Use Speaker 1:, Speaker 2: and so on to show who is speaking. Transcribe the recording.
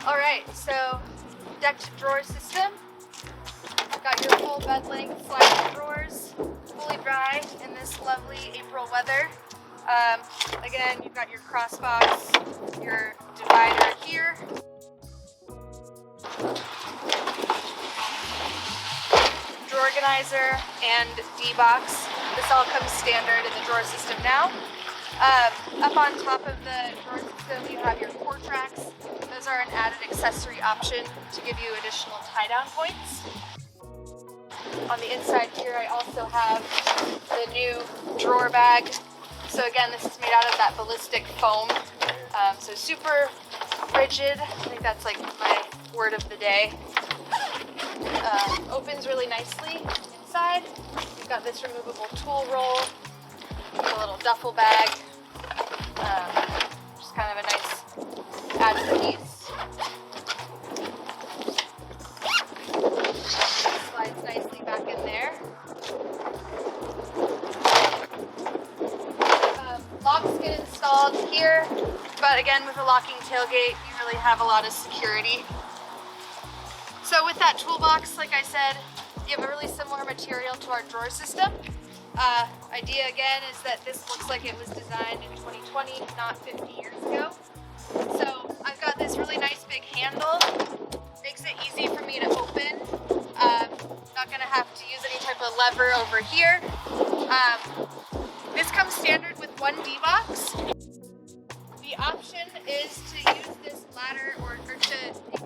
Speaker 1: All right, so decked drawer system. Got your full bed length sliding drawers, fully dry in this lovely April weather. Again, you've got your cross box, your divider here. Drawer organizer and D-box. This all comes standard in the drawer system now. Up on top of the drawer system, you have your core tracks. Those are an added accessory option to give you additional tie-down points. On the inside here, I also have the new drawer bag. So again, this is made out of that ballistic foam. So super rigid. I think that's like my word of the day. Opens really nicely inside. You've got this removable tool roll, a little duffel bag. Just kind of a nice added piece. Slides nicely back in there. Locks get installed here, but again, with a locking tailgate, you really have a lot of security. So with that toolbox, like I said, you have a really similar material to our drawer system. Idea again is that this looks like it was designed in 2020, not 50 years ago. So I've got this really nice big handle. Makes it easy for me to open. Not gonna have to use any type of lever over here. This comes standard with one D-box. The option is to use this ladder or to